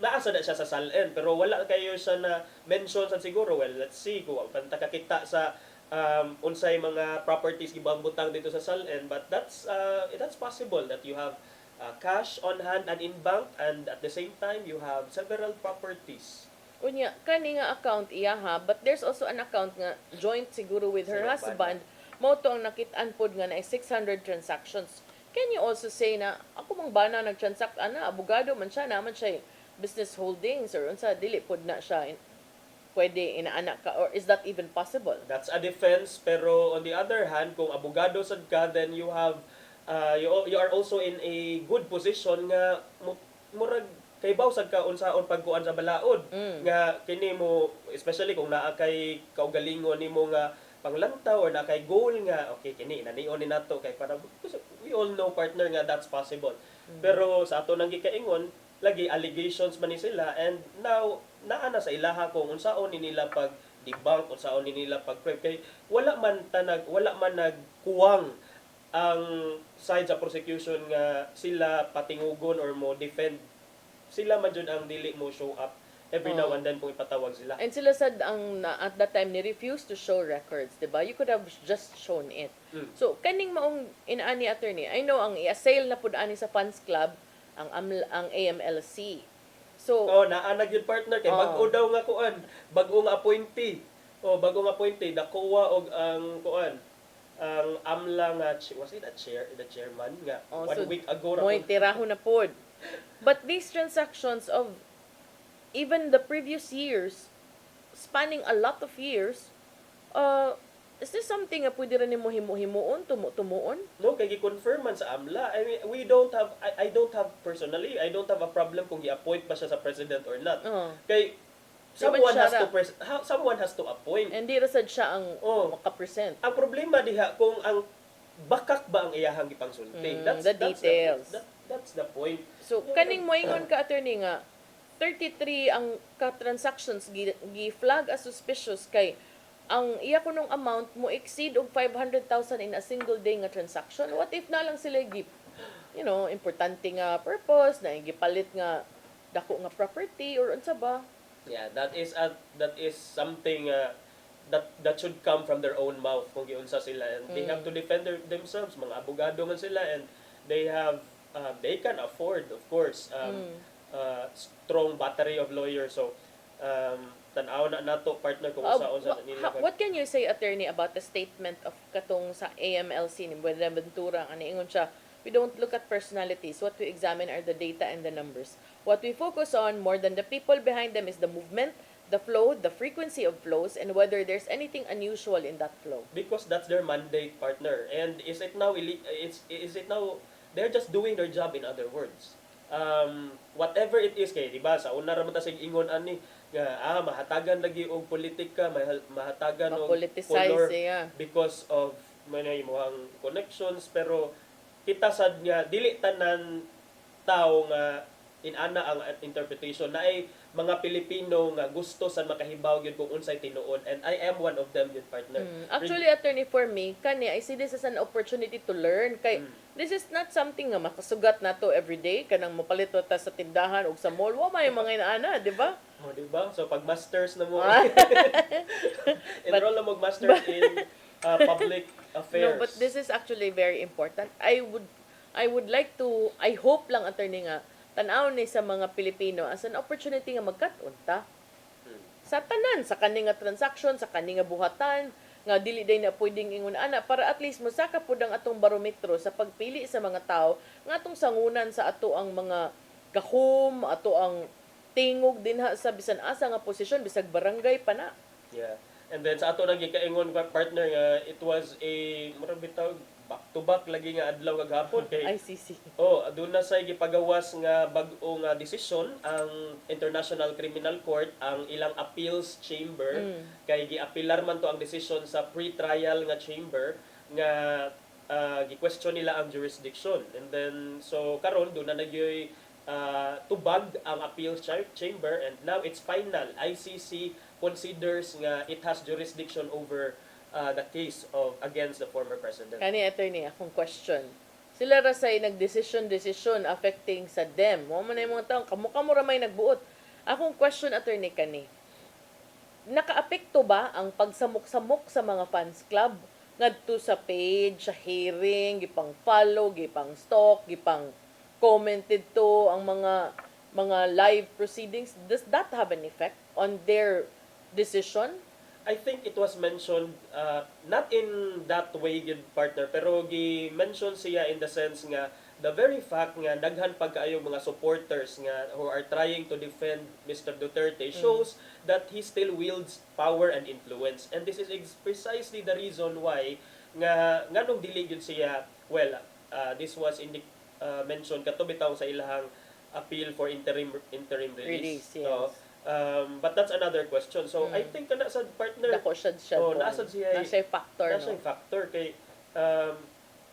naasa na siya sa SALN pero wala kayo siya na mention sa siguro. Well, let's see kung pantakakita sa unsay mga properties gibang butang dito sa SALN, but that's possible that you have cash on hand and in bank, and at the same time you have several properties. Unya, kani nga account iya ha, but there's also an account nga joint siguro with her husband. Mo to ang nakit-an pod nga na 600 transactions. Can you also say na ako mang bana nag-transact ana, abogado man siya, naman siya business holdings or unsa dili pod na siya pwede inaanak ka, or is that even possible? That's a defense, pero on the other hand, kung abogado sad ka, then you have you are also in a good position nga murag kay bawsag ka unsaon pagkuan sa balaod nga kini mo, especially kung naa kay kaugalingon nimo nga panglantaw or naa kay goal nga okay kini nanion ni nato kay para we all know partner nga that's possible. Pero sa ato nang gikaingon lagi allegations man ni sila, and now naa na sa ilaha kung unsaon ni nila pag debunk, unsaon ni nila pag prove kay wala man nagkuwang ang side sa prosecution nga sila patingugon or mo defend. Sila man jud ang dili mo show up every now and then kung ipatawag sila. And sila sad ang at that time ni refuse to show records, 'di ba? You could have just shown it. So kaning maong inaani attorney, I know ang i-assail na pud ani sa fans club ang AMLC. So naa na gyud partner kay bag-o daw nga kuan, bag-o nga appointee. Bago nga appointee dakuha og ang kuan ang AMLA nga was it the chairman nga 1 week ago ra. Moy tiraho na pod. But these transactions of even the previous years, spanning a lot of years, is this something nga pwede rin mo himuon, tumuon? No, kay gi-confirm man sa AMLA. I mean, I don't have personally, I don't have a problem kung i-appoint ba siya sa president or not. Kay someone has to appoint. And di rasad siya ang makapresent. Ang problema diha kung ang bakak ba ang iyahang gipangsulti. The details. That's the point. So, kaning moingon ka, attorney, nga, 33 ang ka-transactions gi-flag as suspicious kay ang iya ko nung amount mo exceed og 500,000 in a single day nga transaction. What if na lang sila importante nga purpose, na gipalit nga dako nga property or unsa ba? Yeah, that is something that should come from their own mouth kung giunsa sila, and they have to defend themselves. Mga abogado man sila, and they can afford, of course, strong battery of lawyers. So, tanaw na nato partner kung sa nila. What can you say, attorney, about the statement of katong sa AMLC ni Buenaventura? Ano ingon siya? We don't look at personalities. What we examine are the data and the numbers. What we focus on more than the people behind them is the movement, the flow, the frequency of flows, and whether there's anything unusual in that flow. Because that's their mandate, partner. And is it now they're just doing their job, in other words. Whatever it is kay, di ba, sa una ra man ta sig ingon ani nga mahatagan lagi og politika, mahatagan og color because of manay mo ang connections, pero kita sad nga dili tanan tao nga inana ang interpretation na ay mga Pilipino nga gusto sa makahibaw gyud kung unsay tinuod, and I am one of them, yun partner. Actually, attorney, for me, I see this as an opportunity to learn. Kay this is not something nga makasugat nato every day kanang mapalit ta sa tindahan o sa mall. Wa may mga inaana, di ba? Di ba? So pag masters na mo enroll na mo masters in public affairs. No, but this is actually very important. I would like to, I hope lang, attorney, nga tanaw ni sa mga Pilipino as an opportunity nga magkat-unta sa tanan, sa kani nga transaction, sa kani nga buhatan, nga dili day na pwedeng ingon ana, para at least mosaka pud ang atong barometro sa pagpili sa mga tao nga atong sangunan sa ato ang mga gahom, ato ang tingog dinha sa bisan asa nga posisyon bisag barangay pa na. Yeah. And then sa ato nang gikaingon partner nga it was a murag bitaw back to back lagi nga adlaw kag hapon kay ICC. Aduna say gipagawas nga bag-o nga desisyon ang International Criminal Court, ang ilang appeals chamber kay giapilar man to ang desisyon sa pre-trial nga chamber nga gi-question nila ang jurisdiction. And then so karon do na nagyoy tubag ang appeals chamber, and now it's final. ICC considers nga it has jurisdiction over the case of against the former president. Kani attorney, akong question. Sila ra say nag-decision affecting sa them. Mo man yung mga taong kamukha mo ra may nagbuot. Akong question, attorney, kani. Nakaapekto ba ang pagsamok-samok sa mga fans club ngadto sa page, sa hearing, gipang follow, gipang stalk, gipang commented to ang mga live proceedings? Does that have an effect on their decision? I think it was mentioned, not in that way, good partner, pero gi-mention siya in the sense nga, the very fact nga daghan pagkaayo mga supporters nga who are trying to defend Mr. Duterte shows that he still wields power and influence. And this is precisely the reason why nganong dili gyud siya, well, this was mentioned kato bitaw sa ilahang appeal for interim release. Yes. So, but that's another question. So I think kana sa partner Dako siya naasad siya factor, nasa factor kay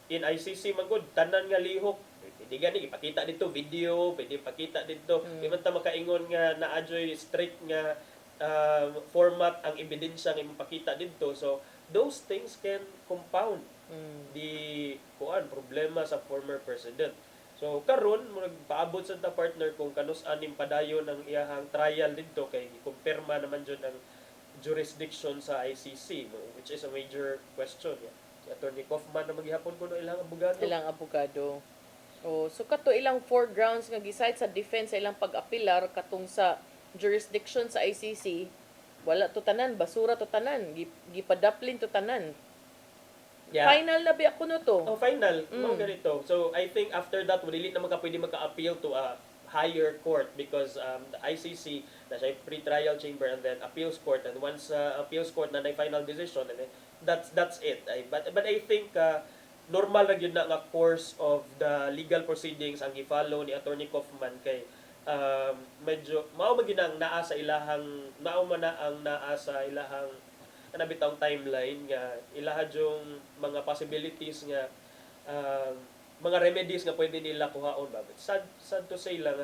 in ICC magud tanan nga lihok di gani ipakita dito video, pwede ipakita dito di man ta makaingon nga naadyoy strict nga format ang ebidensya nga ipakita dito. So those things can compound the problema sa former president. So karon mo nagpaabot sa ta partner kung kanus-an ning padayon ang iyahang trial didto kay gikumpirma naman jud ang jurisdiction sa ICC, which is a major question. Si Attorney Kaufman na maghihapon ko no ilang abogado. So kato ilang four grounds nga gisite sa defense sa ilang pag-apilar katong sa jurisdiction sa ICC, wala to tanan, basura to tanan, gipadaplin to tanan. Yeah. Final na ba ako no to? Oh, final. Mga ganito. So, I think after that, dili na pwede maka-appeal to a higher court because the ICC, na siya pre-trial chamber and then appeals court. And once appeals court na final decision, and that's it. But I think normal lang yun na nga course of the legal proceedings ang i-follow ni Attorney Kaufman kay medyo mao man ginang naa sa ilahang nabitang timeline nga ilahad yung mga possibilities nga mga remedies nga pwede nila kuhaon ba. Sad to say lang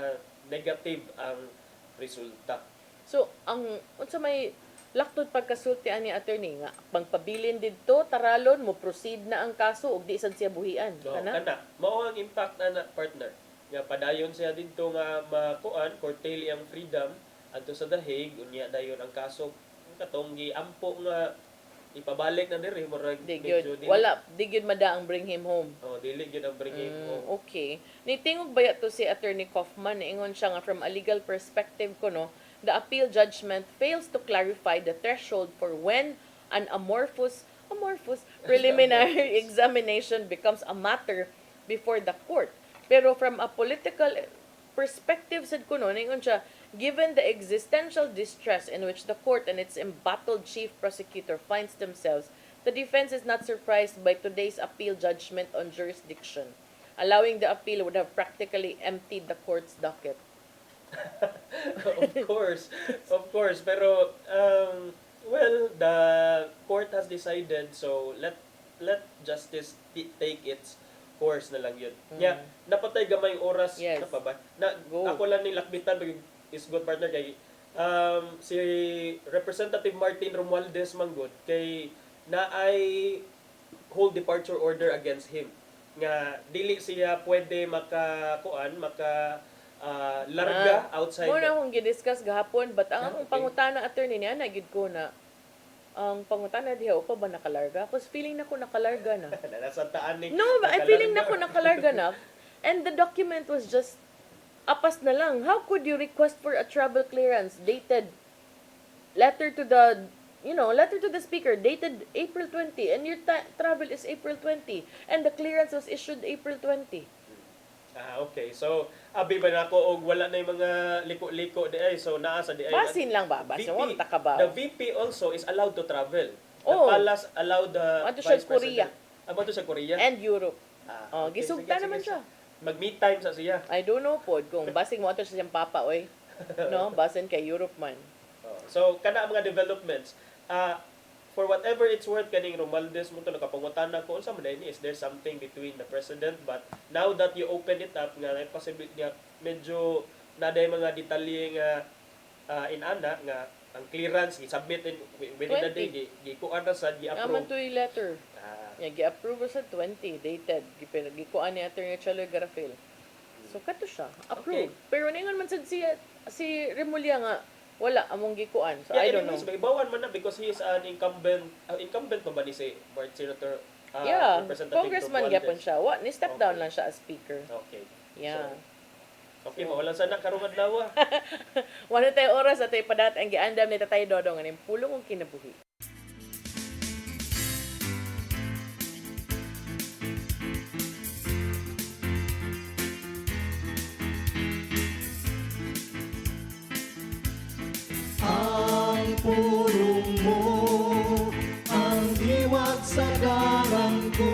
negative ang resulta. So ang unsa may laktod pagkasulti ani attorney nga pagpabilin didto taralon mo proceed na ang kaso ug di sad siya buhian kana mao ang impact na partner nga padayon siya didto nga makuan curtail ang freedom adto sa The Hague unya dayon ang kaso katong giampo nga ipabalik na diri murag medyo wala di gyud mada ang bring him home. Oh, dili gyud ang bring him home. Okay. Ni tingog baya to si Attorney Kaufman ingon siya nga from a legal perspective ko no, the appeal judgment fails to clarify the threshold for when an amorphous preliminary examination becomes a matter before the court. Pero from a political perspective sad ko no, ingon siya given the existential distress in which the court and its embattled chief prosecutor finds themselves, the defense is not surprised by today's appeal judgment on jurisdiction. Allowing the appeal would have practically emptied the court's docket. Of course. Pero, well, the court has decided, so let justice take its course na lang yun. Napatay gamay oras na pa ba? Ako lang ni lakbitan is good partner kay si Representative Martin Romualdez Manggod kay naay hold departure order against him nga dili siya pwede larga outside. Mo na akong gidiscuss gahapon but ang akong pangutana attorney niya na gid ko na ang pangutana diha upa ba nakalarga? Kasi feeling na ko nakalarga na. Nasa taan ni. No, I feeling na ko nakalarga na and the document was just apas na lang. How could you request for a travel clearance dated letter to the speaker dated April 20 and your travel is April 20 and the clearance was issued April 20? Okay. So, abi ba nako og wala na yung mga liko-liko di ay so naa sa di ay. Basin lang ba? Basin mo ta ka ba? The VP also is allowed to travel. The palace allowed the Vice President. Ato sa Korea and Europe. Gisugta naman siya. Mag-meet time sa siya. I don't know pod kung basing mo ato sa siyang papa oy. No, basin kay Europe man. So kana mga developments for whatever it's worth kaning Romualdez mo to nakapangutana ko unsa man ni is there something between the president but now that you open it up nga possibility nga medyo naday mga detalye nga inana nga ang clearance gi-submit within the day, gikuan na sa Naman gi-approve. to yung letter. Ah, Gi-approve sa 20, dated. Gikuan ni Attorney Chaloy Garafil. So, kato siya. Approve. Pero ningon man sad si Remulla nga, wala among gikuan. So, I don't know. Ibawan man na because he is an incumbent. Incumbent pa ba ni si Bart Senator? Representative Congressman Romualdez? gyapon siya. Ni-step down lang siya as speaker. Okay. Yeah. Okay, mawalan sana karong adlaw. Wala tayo oras at tayo padat ang giandam ni Tatay Dodong aning pulong og kinabuhi. Ang pulong mo, ang diwag sa dalan ko.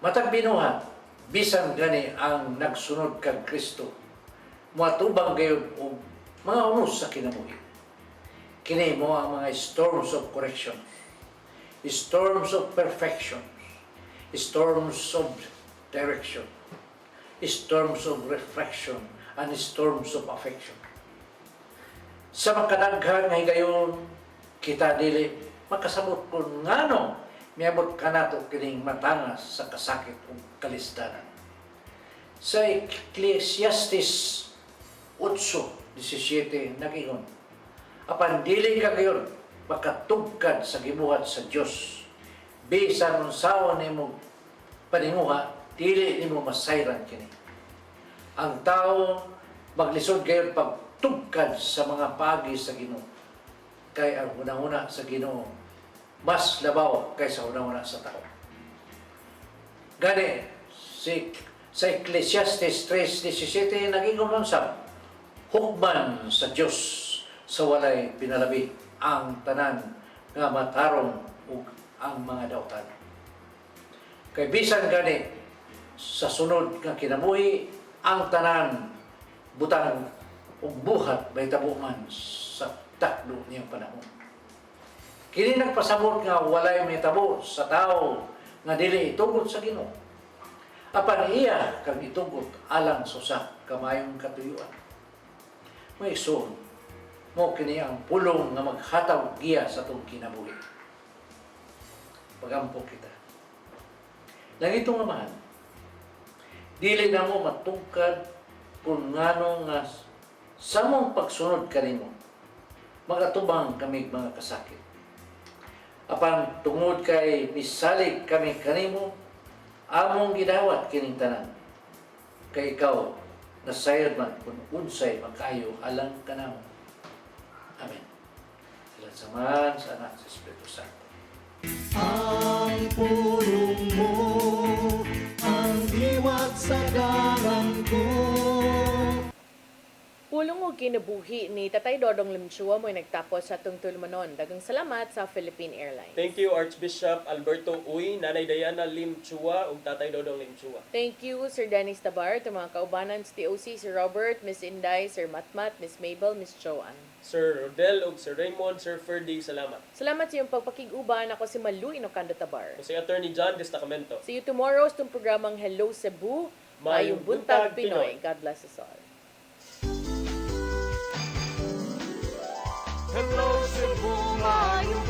Matag binuhat, bisan gani ang nagsunod kag Kristo, matubang gayon og mga unos sa kinabuhi. Kini mo ang mga storms of correction, storms of perfection, storms of direction, storms of reflection, and storms of affection. Sa makadaghan nga higayon, kita dili makasabot kung ngano miabot ka nato kining matangas sa kasakit ug kalisdanan. Sa Ecclesiastes 8:17 nagingon, apan dili ka gayon makatugkad sa gibuhat sa Dios. Bisan unsaon nimo paninguha, dili nimo masayran kini. Ang tao maglisod gayon pagtugkad sa mga pagi sa Ginoo. Kay ang una-una sa Ginoo mas labaw kaysa una-una sa tao. Gani, sa Ecclesiastes 3:17 nagingon unsab, hukman sa Dios sa walay pinalabi ang tanan nga matarong ug ang mga dautan. Kay bisan gani sa sunod nga kinabuhi ang tanan butang ug buhat mahitabo man sa takdo niyang panahon. Kini nagpasabot nga walay mahitabo sa tao nga dili itugot sa Ginoo. Apan iya kag itugot alang sa usa ka maayong katuyuan. May son mo kini ang pulong nga maghataw giya sa atong kinabuhi. Pagampo kita. Langitong Amahan, dili na mo matungkad kung ngano nga sa mong pagsunod kanimo magatubang kami mga kasakit. Apan tungod kay misalig kami kanimo, among gidawat kining tanan. Kay ikaw nasayod man kung unsay makayo alang kanamo. Amen. Salamat sa Man, sa Anak, sa Espiritu Santo. Ang pulong mo, ang diwag sa dalan ko. Pulong og kinabuhi ni Tatay Dodong Limchua mo'y nagtapos sa atong tulmanon. Daghang salamat sa Philippine Airlines. Thank you Archbishop Alberto Uy, Nanay Diana Lim Chua ug Tatay Dodong Lim Chua. Thank you, Sir Dennis Tabar, to mga kaubanan sa TOC, Sir Robert, Miss Inday, Sir Matmat, Miss Mabel, Miss Joanne. Sir Rodel ug Sir Raymond, Sir Ferdy, salamat. Salamat sa iyong pagpakiguban. Ako si Malu Inocando Tabar. Si Attorney John Destacamento. See you tomorrow sa itong programang Hello Cebu, Maayong Buntag Pinoy. God bless us all. Hello Cebu, Maayong